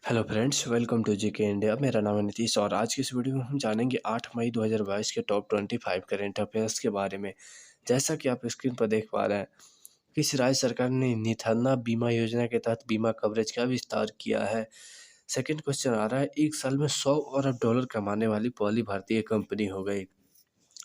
Hello friends, welcome to GK India. मेरा नाम है नीतीश और आज की इस वीडियो में हम जानेंगे 8 मई 2022 के टॉप 25 करेंट अफेयर्स के बारे में। जैसा कि आप स्क्रीन पर देख पा रहे हैं, किस राज्य सरकार ने निथाना बीमा योजना के तहत बीमा कवरेज का विस्तार किया है। सेकंड क्वेश्चन आ रहा है, एक साल में 100 अरब डॉलर कमाने वाली पहली भारतीय कंपनी हो गई,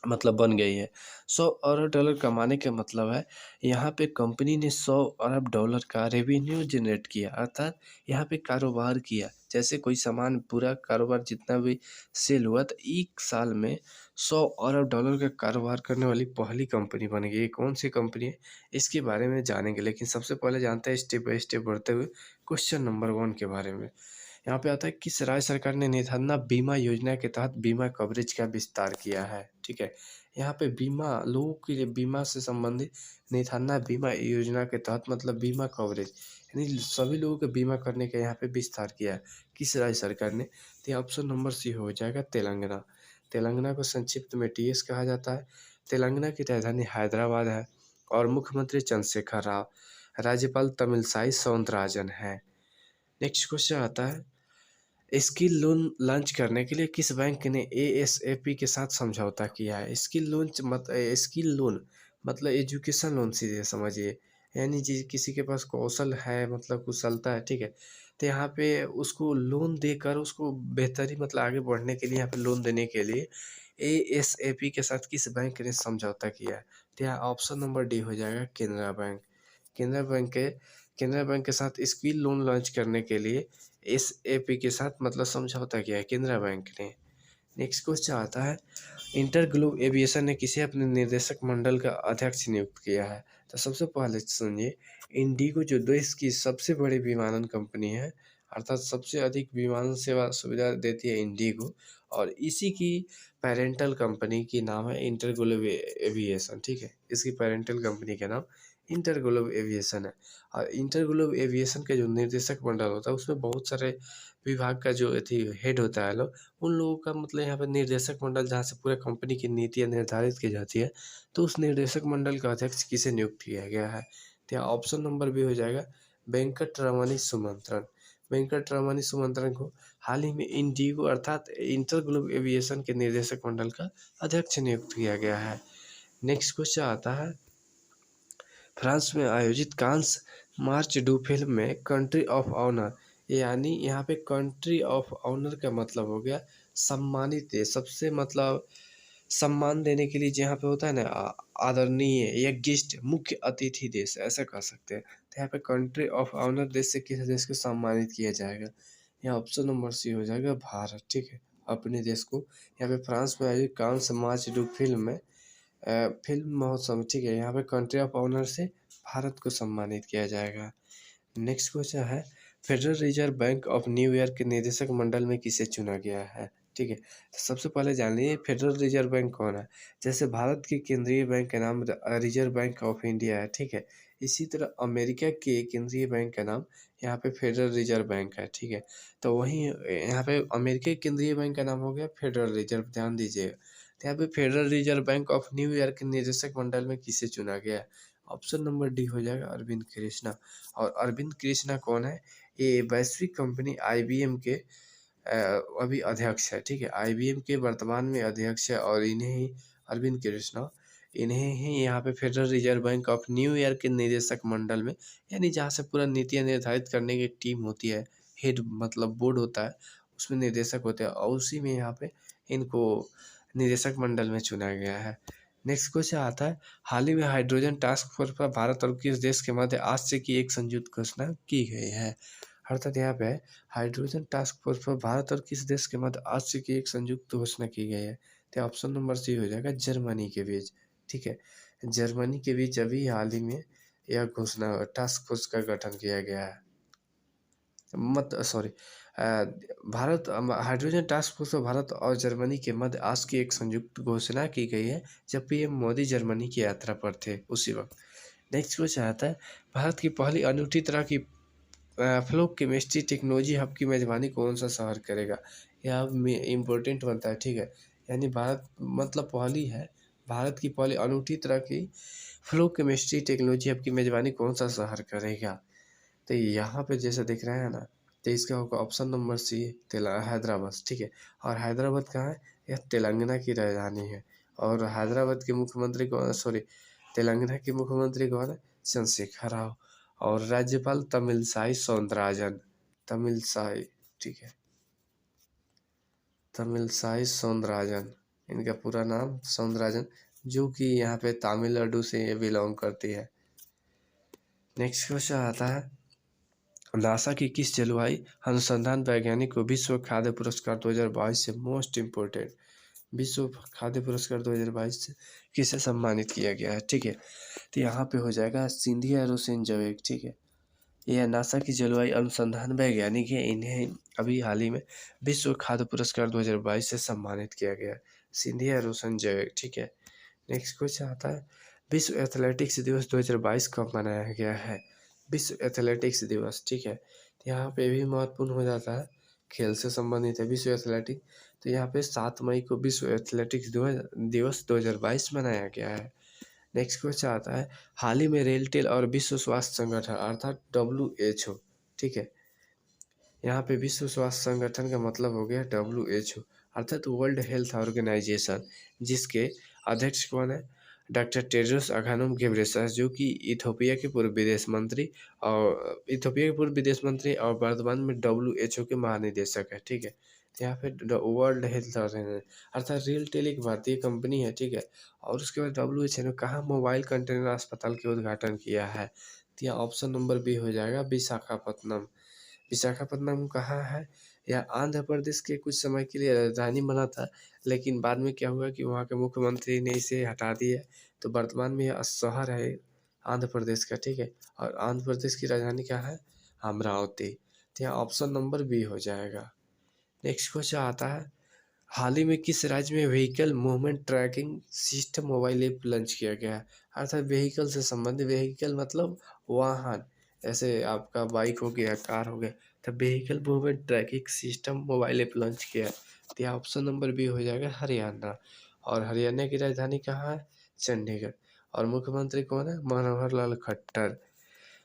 मतलब बन गई है। 100 अरब डॉलर कमाने का मतलब है यहाँ पे कंपनी ने 100 अरब डॉलर का रेवेन्यू जनरेट किया, अर्थात यहाँ पे कारोबार किया। जैसे कोई सामान पूरा कारोबार जितना भी सेल हुआ तो एक साल में 100 अरब डॉलर का कारोबार करने वाली पहली कंपनी बन गई। ये कौन सी कंपनी है इसके बारे में जानेंगे, लेकिन सबसे पहले जानते हैं स्टेप बाय स्टेप बढ़ते हुए क्वेश्चन नंबर 1 के बारे में। यहाँ पे आता है, किस राज्य सरकार ने निथाना बीमा योजना के तहत बीमा कवरेज का विस्तार किया है। ठीक है, यहाँ पे बीमा लोगों के लिए बीमा से संबंधित निथाना बीमा योजना के तहत मतलब बीमा कवरेज यानी सभी लोगों के बीमा करने का यहाँ पे विस्तार किया है। किस राज्य सरकार ने? तो ऑप्शन नंबर सी हो जाएगा तेलंगाना। तेलंगाना को संक्षिप्त में टीएस कहा जाता है। तेलंगाना की राजधानी हैदराबाद है और मुख्यमंत्री चंद्रशेखर राव, राज्यपाल तमिलसाई सौंदरराजन है। नेक्स्ट क्वेश्चन आता है, स्किल लोन लॉन्च करने के लिए किस बैंक ने एएसएपी के साथ समझौता किया है। स्किल लोन मतलब एजुकेशन लोन सीधे समझिए, यानी जी किसी के पास कौशल है मतलब कुशलता है, ठीक है, तो यहाँ पे उसको लोन देकर उसको बेहतरी मतलब आगे बढ़ने के लिए यहाँ पे लोन देने के लिए एएसएपी के साथ किस बैंक ने समझौता किया है। तो यहाँ ऑप्शन नंबर डी हो जाएगा केनरा बैंक। केनरा बैंक के केनरा बैंक के साथ स्किल लोन लॉन्च करने के लिए एसएपी के साथ मतलब समझौता किया है केनरा बैंक ने। नेक्स्ट क्वेश्चन आता है, इंटर ग्लोब एविएशन ने किसे अपने निर्देशक मंडल का अध्यक्ष नियुक्त किया है। तो सबसे पहले सुनिए, इंडिगो जो देश की सबसे बड़ी विमानन कंपनी है, अर्थात सबसे अधिक विमान सेवा सुविधा देती है इंडिगो, और इसी की पेरेंटल कंपनी की नाम है इंटर ग्लोब एविएशन। ठीक है, इसकी पेरेंटल कंपनी का नाम इंटर ग्लोब एविएशन है। और इंटर ग्लोब एविएशन के जो निर्देशक मंडल होता है उसमें बहुत सारे विभाग का जो थी हेड होता है लोग, उन लोगों का मतलब यहाँ पे निर्देशक मंडल जहाँ से पूरे कंपनी की नीतियाँ निर्धारित की जाती है, तो उस निर्देशक मंडल का अध्यक्ष किसे नियुक्त किया गया है। तो यहाँ ऑप्शन नंबर भी हो जाएगा वेंकट रमनी सुमंत्रन। वेंकट रमनी सुमंत्रन को हाल ही में इंडिगो अर्थात इंटर ग्लोब एविएशन के निर्देशक मंडल का अध्यक्ष नियुक्त किया गया है। नेक्स्ट क्वेश्चन आता है, फ्रांस में आयोजित कांस मार्च डू फिल्म में कंट्री ऑफ ऑनर, यानी यहाँ पे कंट्री ऑफ ऑनर का मतलब हो गया सम्मानित देश, सबसे मतलब सम्मान देने के लिए जहाँ पे होता है ना आदरणीय या गेस्ट मुख्य अतिथि देश, ऐसा कह सकते हैं। तो यहाँ पे कंट्री ऑफ ऑनर देश से किस देश को सम्मानित किया जाएगा। यहाँ ऑप्शन नंबर सी हो जाएगा भारत। ठीक है, अपने देश को यहाँ पे फ्रांस में आयोजित कांस मार्च डू फिल्म में फिल्म महोत्सव, ठीक है, यहाँ पे कंट्री ऑफ ऑनर से भारत को सम्मानित किया जाएगा। नेक्स्ट क्वेश्चन है, federal reserve bank of New York के निदेशक मंडल में किसे चुना गया है। ठीक है, तो सबसे पहले जान लीजिए फेडरल रिजर्व बैंक कौन है। जैसे भारत के केंद्रीय बैंक का नाम रिजर्व बैंक ऑफ इंडिया है, ठीक है, इसी तरह अमेरिका के केंद्रीय बैंक का नाम यहाँ पे फेडरल रिजर्व बैंक है। ठीक है, तो वहीं यहाँ पे अमेरिका के केंद्रीय बैंक का नाम हो गया फेडरल रिजर्व, ध्यान दीजिएगा। तो यहाँ पे federal reserve bank of New York के निदेशक मंडल में किसे चुना गया है। ऑप्शन नंबर डी हो जाएगा अरविंद कृष्णा। और अरविंद कृष्णा कौन है? ये वैश्विक कंपनी आईबीएम के अभी अध्यक्ष है। ठीक है, आईबीएम के वर्तमान में अध्यक्ष है और इन्हें ही अरविंद कृष्णा, इन्हें ही यहाँ पे federal reserve bank of New York के निदेशक मंडल में, यानी जहाँ से पूरा नीतियाँ निर्धारित करने की टीम होती है, हेड मतलब बोर्ड होता है, उसमें निदेशक होते हैं और उसी में यहाँ पे इनको निदेशक मंडल में चुना गया है। नेक्स्ट क्वेश्चन आता है, हाल ही में हाइड्रोजन टास्क फोर्स पर भारत और किस देश के मध्य आज की एक संयुक्त घोषणा की गई है। अर्थात यहाँ पे हाइड्रोजन टास्क फोर्स पर भारत और किस देश के मध्य आज की एक संयुक्त घोषणा की गई है। तो ऑप्शन नंबर सी हो जाएगा जर्मनी के बीच। ठीक है, जर्मनी के बीच अभी हाल ही में यह घोषणा टास्क फोर्स का गठन किया गया है। मत sorry Bharat hydrogen task force पर भारत और जर्मनी के मध्य आज की एक संयुक्त घोषणा की गई है जब पीएम मोदी जर्मनी की यात्रा पर थे उसी वक्त। नेक्स्ट क्वेश्चन आता है, भारत की पहली अनूठी तरह की फ्लो केमिस्ट्री टेक्नोलॉजी हब की मेजबानी कौन सा शहर करेगा। यह इम्पोर्टेंट बनता है। ठीक है, यानी भारत मतलब पहली है, भारत की पहली अनूठी तरह की फ्लो केमिस्ट्री टेक्नोलॉजी हब की मेजबानी कौन सा शहर करेगा। तो यहाँ पे जैसे दिख रहे हैं ना, तो इसका होगा ऑप्शन नंबर सी हैदराबाद, ठीक है। और हैदराबाद कहाँ है? यह तेलंगाना की राजधानी है। और हैदराबाद के मुख्यमंत्री कौन, सॉरी, तेलंगाना के मुख्यमंत्री कौन है? चंद्रशेखर राव। और राज्यपाल तमिलसाई सौंदरराजन, तमिलसाई, ठीक है, तमिलसाई सौंदरराजन, इनका पूरा नाम सौंदरराजन, जो कि यहाँ पे तमिलनाडु से ये बिलोंग करती है। नेक्स्ट क्वेश्चन आता है, नासा की किस जलवायु अनुसंधान वैज्ञानिक को विश्व खाद्य पुरस्कार 2022 से मोस्ट इम्पोर्टेंट, विश्व खाद्य पुरस्कार 2022 से किसे सम्मानित किया गया है, ठीक है। तो यहाँ पे हो जाएगा सिंधिया रोसेन जवेग, ठीक है। यह नासा की जलवायु अनुसंधान वैज्ञानिक है, इन्हें अभी हाल ही में विश्व खाद्य पुरस्कार 2022 से सम्मानित किया गया है, सिंधिया रोशन जवेग, ठीक है। नेक्स्ट क्वेश्चन आता है, विश्व एथलेटिक्स दिवस 2022 कब मनाया गया है? विश्व एथलेटिक्स दिवस, ठीक है। तो यहाँ पे भी महत्वपूर्ण हो जाता है, खेल से संबंधित है विश्व एथलेटिक। तो यहाँ पे 7 मई को विश्व एथलेटिक्स दिवस 2022 मनाया गया है। नेक्स्ट क्वेश्चन आता है, हाल ही में रेलटेल और विश्व स्वास्थ्य संगठन अर्थात WHO, ठीक है। यहाँ पे विश्व स्वास्थ्य संगठन का मतलब हो गया WHO अर्थात वर्ल्ड हेल्थ ऑर्गेनाइजेशन, जिसके अध्यक्ष कौन है? डॉक्टर टेड्रोस अधानोम घेब्रेयेसस, जो कि इथोपिया के पूर्व विदेश मंत्री और वर्तमान में WHO के महानिदेशक है, ठीक है। तो यहाँ पे वर्ल्ड हेल्थ ऑर्गेनाइजेशन अर्थात रेलटेल एक भारतीय कंपनी है, ठीक है। और उसके बाद WHO ने कहाँ मोबाइल कंटेनर अस्पताल के उद्घाटन किया है? तो यहाँ ऑप्शन नंबर बी हो जाएगा, विशाखापत्तनम। विशाखापत्तनम कहाँ है? यह आंध्र प्रदेश के कुछ समय के लिए राजधानी बना था, लेकिन बाद में क्या हुआ कि वहाँ के मुख्यमंत्री ने इसे हटा दिया। तो वर्तमान में यह शहर है आंध्र प्रदेश का, ठीक है। और आंध्र प्रदेश की राजधानी क्या है? अमरावती। तो यहाँ ऑप्शन नंबर बी हो जाएगा। नेक्स्ट क्वेश्चन आता है, हाल ही में किस राज्य में vehicle movement tracking system mobile app launch किया गया है? अर्थात व्हीकल से संबंधित, व्हीकल मतलब वाहन, ऐसे आपका बाइक हो गया, कार हो गया, तो vehicle movement tracking system mobile app launch किया है। तो यहाँ ऑप्शन नंबर बी हो जाएगा, हरियाणा। और हरियाणा की राजधानी कहाँ है? चंडीगढ़। और मुख्यमंत्री कौन है? मनोहर लाल खट्टर।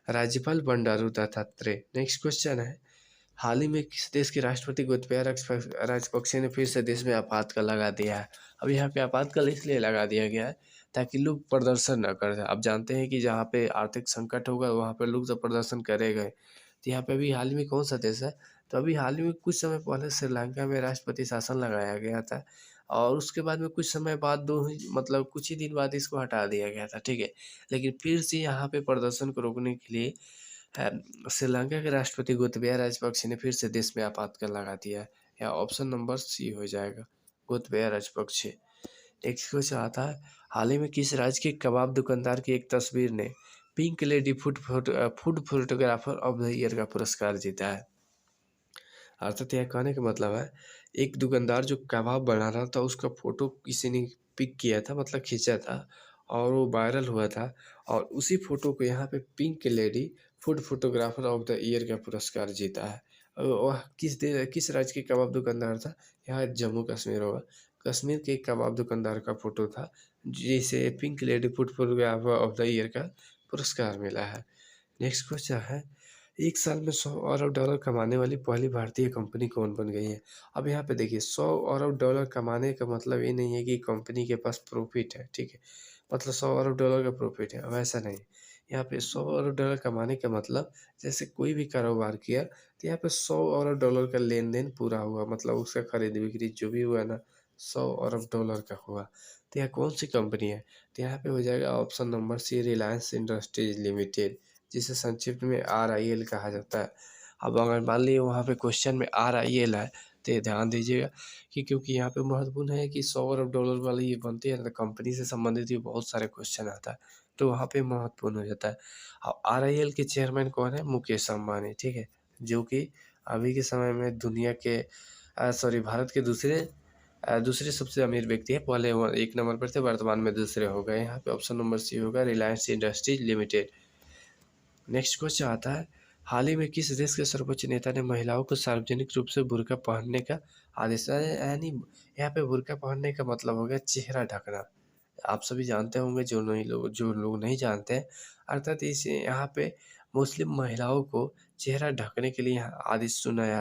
राज्यपाल बंडारू दत्तात्रेय। नेक्स्ट क्वेश्चन है, हाल ही में किस देश के राष्ट्रपति गोतबाया राजपक्षे ने फिर से देश में आपातकाल लगा दिया है? अब यहाँ पे आपातकाल इसलिए लगा दिया गया है ताकि लोग प्रदर्शन न कर जाए। आप जानते हैं कि जहाँ पे आर्थिक संकट होगा वहाँ पे लोग तो प्रदर्शन करेंगे। तो यहाँ पे अभी हाल ही में कौन सा देश है? तो अभी हाल ही में कुछ समय पहले श्रीलंका में राष्ट्रपति शासन लगाया गया था, और उसके बाद में कुछ समय बाद मतलब कुछ ही दिन बाद इसको हटा दिया गया था, ठीक है। लेकिन फिर से यहाँ पे प्रदर्शन को रोकने के लिए श्रीलंका के राष्ट्रपति गोतबाया राजपक्षे ने फिर से देश में आपातकाल लगा दिया है। या ऑप्शन नंबर सी हो जाएगा, गोतबाया राजपक्षे। नेक्स्ट क्वेश्चन आता है, हाल ही में किस राज्य के कबाब दुकानदार की एक तस्वीर ने pink lady food photographer of the year का पुरस्कार जीता है? अर्थात यह कहने का मतलब है, एक दुकानदार जो कबाब बना रहा था उसका फोटो किसी ने पिक किया था, मतलब खींचा था, और वो वायरल हुआ था। और उसी फोटो को यहाँ पे pink lady food photographer of the year का पुरस्कार जीता है। और वह किस राज्य के कबाब दुकानदार था? यहाँ जम्मू कश्मीर होगा। कश्मीर के एक कबाब दुकानदार का फोटो था जिसे pink lady food photographer of the year का पुरस्कार मिला है। नेक्स्ट क्वेश्चन है, एक साल में 100 अरब डॉलर कमाने वाली पहली भारतीय कंपनी कौन बन गई है? अब यहाँ पे देखिए, 100 अरब डॉलर कमाने का मतलब ये नहीं है कि कंपनी के पास प्रॉफिट है, ठीक है, मतलब 100 अरब डॉलर का प्रॉफिट है, वैसा नहीं। यहाँ पे 100 अरब डॉलर कमाने का मतलब, जैसे कोई भी कारोबार किया तो यहाँ पे 100 अरब डॉलर का लेन देन पूरा हुआ, मतलब उसका खरीद बिक्री जो भी हुआ ना, 100 अरब डॉलर का हुआ। तो यह कौन सी कंपनी है? तो यहाँ पे हो जाएगा option number C, Reliance Industries Limited, जिसे संक्षिप्त में RIL कहा जाता है। अब अगर मान लीजिए वहाँ पे क्वेश्चन में RIL है, तो ये ध्यान दीजिएगा कि क्योंकि यहाँ पे महत्वपूर्ण है कि 100 अरब डॉलर वाली ये बनती है ना, तो कंपनी से संबंधित भी बहुत सारे क्वेश्चन आता है, तो वहाँ पे महत्वपूर्ण हो जाता है। अब RIL के चेयरमैन कौन है? मुकेश अंबानी, ठीक है, जो कि अभी के समय में दुनिया के भारत के दूसरे सबसे अमीर व्यक्ति है। पहले वो 1 नंबर पर थे, वर्तमान में दूसरे हो गए। यहाँ पे ऑप्शन नंबर सी होगा, Reliance Industries limited. Next question आता है, हाल ही में किस देश के सर्वोच्च नेता ने महिलाओं को सार्वजनिक रूप से बुर्का पहनने का आदेश दिया? यानी यहाँ पे बुर्का पहनने का मतलब हो गया चेहरा ढकना। आप सभी जानते होंगे, जो लोग नहीं जानते हैं, अर्थात इस यहाँ पे मुस्लिम महिलाओं को चेहरा ढकने के लिए यहाँ आदेश सुनाया।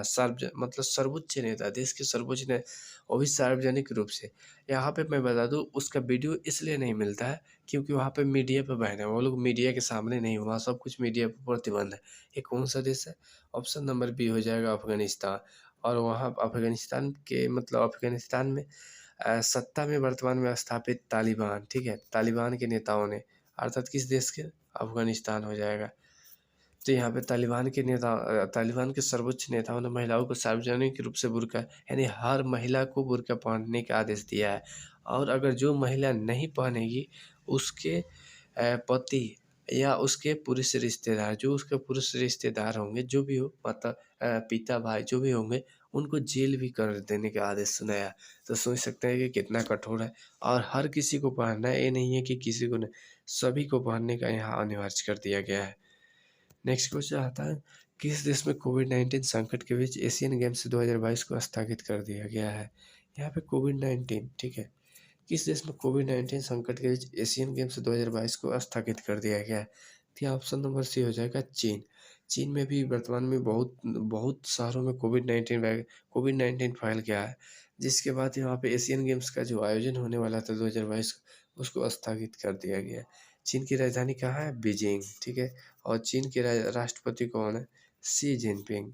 मतलब सर्वोच्च नेता, देश के सर्वोच्च ने वो भी सार्वजनिक रूप से। यहाँ पे मैं बता दूँ उसका वीडियो इसलिए नहीं मिलता है क्योंकि वहाँ पे मीडिया पे बैन है, वो लोग मीडिया के सामने नहीं, वहाँ सब कुछ मीडिया पे प्रतिबंध है। ये कौन सा देश है? ऑप्शन नंबर बी हो जाएगा अफ़गानिस्तान। और वहाँ अफ़गानिस्तान के मतलब अफ़गानिस्तान में सत्ता में वर्तमान में स्थापित तालिबान, ठीक है? तालिबान के नेताओं ने, अर्थात किस देश के? अफ़गानिस्तान हो जाएगा। तो यहाँ पे तालिबान के सर्वोच्च नेताओं ने महिलाओं को सार्वजनिक रूप से बुर्का यानी हर महिला को बुर्का पहनने का आदेश दिया है। और अगर जो महिला नहीं पहनेगी उसके पति या उसके पुरुष रिश्तेदार, जो उसके पुरुष रिश्तेदार होंगे, जो भी हो मतलब पिता भाई जो भी होंगे, उनको जेल भी कर देने का आदेश सुनाया। तो सोच सकते हैं कि कितना कठोर है। और हर किसी को पहनना है, ये नहीं है कि किसी को नहीं, सभी को पहनने का यहाँ अनिवार्य कर दिया गया है। नेक्स्ट क्वेश्चन आता है, किस देश में कोविड-19 संकट के बीच एशियन गेम्स 2022 को स्थगित कर दिया गया है? यहाँ पे कोविड-19, ठीक है। किस देश में कोविड-19 संकट के बीच एशियन गेम्स 2022 को स्थगित कर दिया गया है? तो यहाँ ऑप्शन नंबर सी हो जाएगा चीन। चीन में भी वर्तमान में बहुत बहुत शहरों में कोविड-19 फैल गया है, जिसके बाद यहाँ पे एशियन गेम्स का जो आयोजन होने वाला था 2022 उसको स्थगित कर दिया गया है। चीन की राजधानी कहाँ है? बीजिंग, ठीक है। और चीन के राष्ट्रपति कौन है? Xi Jinping.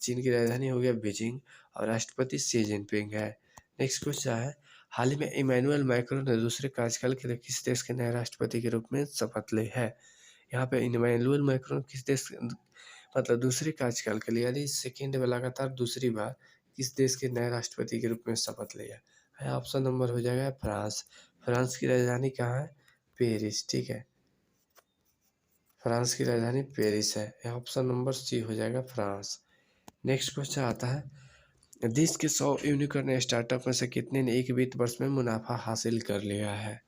चीन की राजधानी हो गया बीजिंग और राष्ट्रपति शी जिनपिंग है। नेक्स्ट क्वेश्चन है, हाल ही में इमैनुअल मैक्रोन ने दूसरे कार्यकाल के लिए किस देश के नए राष्ट्रपति के रूप में शपथ ली है? यहाँ पे इमैनुअल मैक्रोन किस देश मतलब दूसरे कार्यकाल के लिए यानी सेकेंड में लगातार दूसरी बार किस देश के नए राष्ट्रपति के रूप में शपथ लिया है? ऑप्शन नंबर हो जाएगा फ्रांस। फ्रांस की राजधानी कहाँ है? पेरिस, ठीक है। फ्रांस की राजधानी पेरिस है। यहाँ ऑप्शन नंबर सी हो जाएगा फ्रांस। नेक्स्ट क्वेश्चन आता है, देश के 100 यूनिकॉर्न स्टार्टअप में से कितने ने एक वित्त वर्ष में मुनाफा हासिल कर लिया है?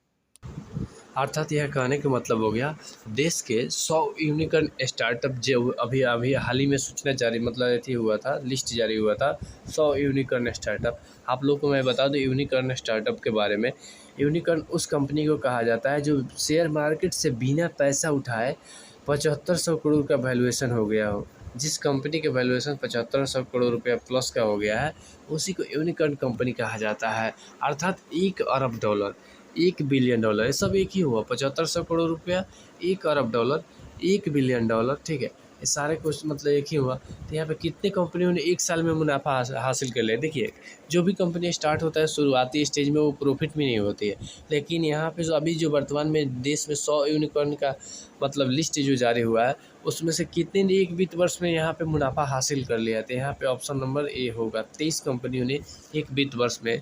अर्थात यह कहने का मतलब हो गया, देश के 100 यूनिकॉर्न स्टार्टअप जो अभी अभी हाल ही में सूचना जारी मतलब अथी हुआ था, लिस्ट जारी हुआ था 100 यूनिकॉर्न स्टार्टअप। आप लोग को मैं बता दूं यूनिकॉर्न स्टार्टअप के बारे में। यूनिकॉर्न उस कंपनी को कहा जाता है जो शेयर मार्केट से बिना पैसा उठाए 7500 करोड़ का वैल्यूएशन हो गया हो। जिस कंपनी का वैल्यूएशन 7500 करोड़ रुपया प्लस का हो गया है, उसी को यूनिकॉर्न कंपनी कहा जाता है। अर्थात 1 अरब डॉलर, 1 बिलियन डॉलर, ये सब एक ही हुआ। 7500 करोड़ रुपया, 1 अरब डॉलर, 1 बिलियन डॉलर, ठीक है। ये सारे कुछ मतलब एक ही हुआ। तो यहाँ पे कितने कंपनियों ने एक साल में मुनाफा हासिल कर लिया? देखिए, जो भी कंपनी स्टार्ट होता है शुरुआती स्टेज में वो प्रॉफिट में नहीं होती है, लेकिन यहाँ पे जो अभी जो वर्तमान में देश में 100 यूनिकॉर्न का मतलब लिस्ट जो जारी हुआ है, उसमें से कितने ने एक वित्त वर्ष में यहाँ पे मुनाफा हासिल कर लिया? तो यहाँ पे ऑप्शन नंबर ए होगा, 23 कंपनियों ने एक वित्त वर्ष में,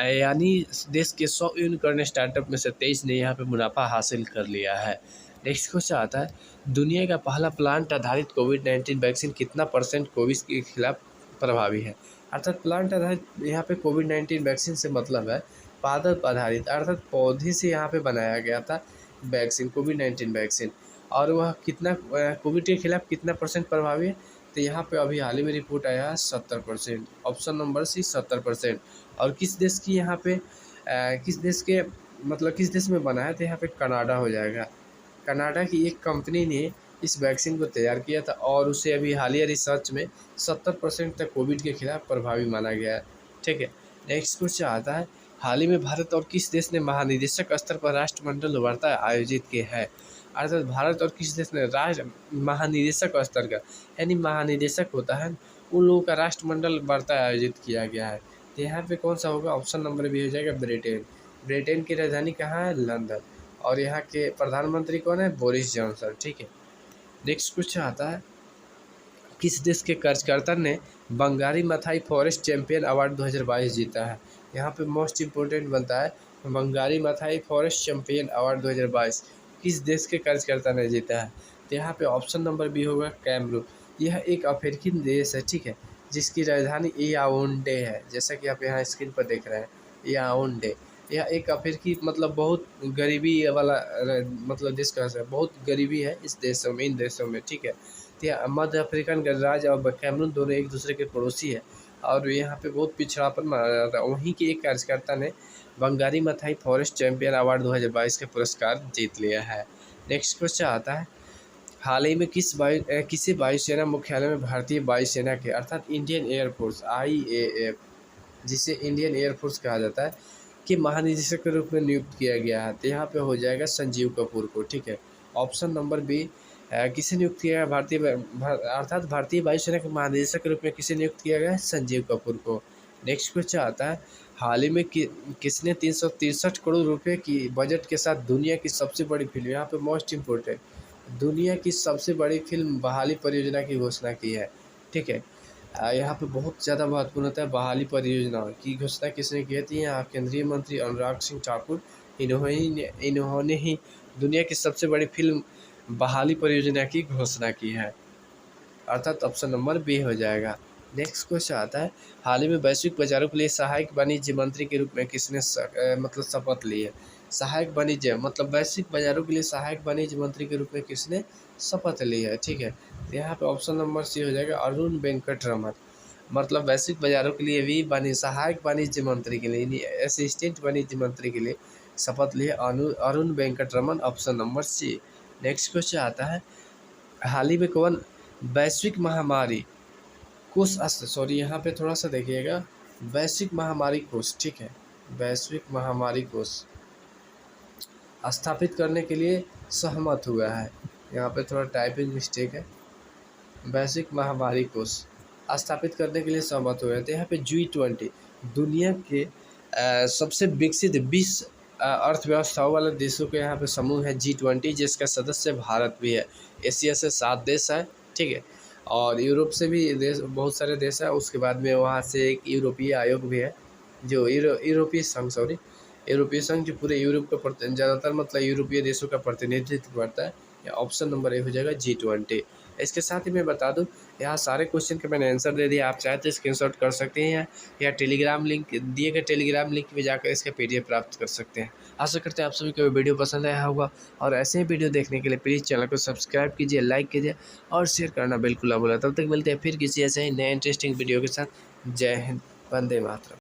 यानी देश के 100 यूनिकॉर्न स्टार्टअप में से 23 ने यहाँ पे मुनाफा हासिल कर लिया है। नेक्स्ट क्वेश्चन आता है, दुनिया का पहला प्लांट आधारित कोविड-19 वैक्सीन कितना % कोविड के खिलाफ प्रभावी है? अर्थात प्लांट आधारित यहाँ पे कोविड-19 वैक्सीन से मतलब है पादप आधारित, अर्थात पौधे से यहाँ पे बनाया गया था वैक्सीन, कोविड-19 वैक्सीन। और वह कितना कोविड के खिलाफ कितना % प्रभावी है? तो यहाँ पे अभी हाल ही में रिपोर्ट आया है 70%, ऑप्शन नंबर सी 70%। और किस देश की यहाँ पे किस देश के मतलब किस देश में बना है? तो यहाँ पे कनाडा हो जाएगा। कनाडा की एक कंपनी ने इस वैक्सीन को तैयार किया था और उसे अभी हालिया रिसर्च में 70% तक कोविड के खिलाफ प्रभावी माना गया है, ठीक है। नेक्स्ट क्वेश्चन आता है, हाल ही में भारत और किस देश ने महानिदेशक स्तर पर राष्ट्रमंडल वार्ता आयोजित की है? अर्थात भारत और किस देश ने महानिदेशक स्तर का यानी महानिदेशक होता है उन लोगों का राष्ट्रमंडल वार्ता आयोजित किया गया है। तो यहाँ पे कौन सा होगा? ऑप्शन नंबर भी हो जाएगा ब्रिटेन। ब्रिटेन की राजधानी कहाँ है? लंदन। और यहाँ के प्रधानमंत्री कौन है? बोरिस जॉनसन, ठीक है। नेक्स्ट क्वेश्चन आता है, किस देश के कार्यकर्ता ने Bangari Mathai forest champion award 2022 जीता है? यहाँ पे मोस्ट इम्पोर्टेंट बनता है, Bangari Mathai forest champion award 2022 किस देश के कार्यकर्ता ने जीता है? तो यहाँ पे ऑप्शन नंबर बी होगा कैमरून। यह एक अफ्रीकी देश है, ठीक है, जिसकी राजधानी याओंडे है, जैसा कि आप यहाँ स्क्रीन पर देख रहे हैं, याओंडे। यह एक अफ्रीकी मतलब बहुत गरीबी वाला मतलब देश कहा जाता है, बहुत गरीबी है इस देशों में, इन देशों में, ठीक है। तो यह मध्य अफ्रीकन गणराज्य और कैमरून दोनों एक दूसरे के पड़ोसी है और यहाँ पे बहुत पिछड़ापन माना जाता है। वहीं के एक कार्यकर्ता ने Bangari Mathai forest champion award 2022 के पुरस्कार जीत लिया है। नेक्स्ट क्वेश्चन आता है, हाल ही में किसी वायुसेना मुख्यालय में भारतीय वायुसेना के अर्थात इंडियन एयरफोर्स IAF, जिसे इंडियन एयरफोर्स कहा जाता है, कि महानिदेशक के रूप में नियुक्त किया गया है। तो यहाँ पे हो जाएगा संजीव कपूर को। ठीक है, ऑप्शन नंबर बी, किसे नियुक्त किया गया? अर्थात भारतीय वायुसेना के महानिदेशक के रूप में किसे नियुक्त किया गया है? संजीव कपूर को। नेक्स्ट क्वेश्चन आता है, हाल ही में किसने 363 करोड़ रुपए की बजट के साथ दुनिया की सबसे बड़ी फिल्म, यहाँ पे मोस्ट इम्पोर्टेंट, दुनिया की सबसे बड़ी फिल्म बहाली परियोजना की घोषणा की है। ठीक है, यहाँ पे बहुत ज़्यादा महत्वपूर्ण होता है, बहाली परियोजना की घोषणा किसने की थी? यहाँ केंद्रीय मंत्री अनुराग सिंह ठाकुर, इन्होंने ही दुनिया की सबसे बड़ी फिल्म बहाली परियोजना की घोषणा की है, अर्थात ऑप्शन नंबर बी हो जाएगा। नेक्स्ट क्वेश्चन आता है, हाल ही में वैश्विक बाजारों के लिए सहायक वाणिज्य मंत्री के रूप में किसने मतलब शपथ ली है? सहायक वाणिज्य मतलब वैश्विक बाजारों के लिए सहायक वाणिज्य मंत्री के रूप में किसने शपथ ली है? ठीक है, तो यहाँ पे ऑप्शन नंबर सी हो जाएगा, अरुण वेंकट रमन। मतलब वैश्विक बाजारों के लिए भी सहायक वाणिज्य मंत्री के लिए, असिस्टेंट वाणिज्य मंत्री के लिए शपथ ली है Arun Venkat Raman, option number C. Next question आता है, हाल ही में कौन वैश्विक महामारी कोष सॉरी यहाँ पे थोड़ा सा देखिएगा, वैश्विक महामारी कोष, ठीक है, वैश्विक महामारी कोष स्थापित करने के लिए सहमत हुआ है। यहाँ पे थोड़ा टाइपिंग मिस्टेक है, वैश्विक महामारी कोष स्थापित करने के लिए सहमत हुए हैं। तो यहाँ पे G20 दुनिया के सबसे विकसित 20 अर्थव्यवस्थाओं वाले देशों के यहाँ पे समूह है G20, जिसका सदस्य भारत भी है। एशिया से 7 देश है, ठीक है, और यूरोप से भी देश बहुत सारे देश है। उसके बाद में वहाँ से एक यूरोपीय आयोग भी है, जो यूरोपीय संघ जो पूरे यूरोप का ज़्यादातर मतलब यूरोपीय देशों का प्रतिनिधित्व करता है। या ऑप्शन नंबर ए हो जाएगा G20। इसके साथ ही मैं बता दूं, यहाँ सारे क्वेश्चन के मैंने आंसर दे दिया, आप चाहे तो स्क्रीनशॉट कर सकते हैं या टेलीग्राम लिंक दिए गए टेलीग्राम लिंक में जाकर इसका PDF प्राप्त कर सकते हैं। आशा करते हैं आप सभी को वीडियो पसंद आया होगा, और ऐसे ही वीडियो देखने के लिए प्लीज़ चैनल को सब्सक्राइब कीजिए, लाइक कीजिए और शेयर करना बिल्कुल ना भूलें। तब तक मिलते हैं फिर किसी ऐसे ही नए इंटरेस्टिंग वीडियो के साथ। जय हिंद, वंदे मातरम।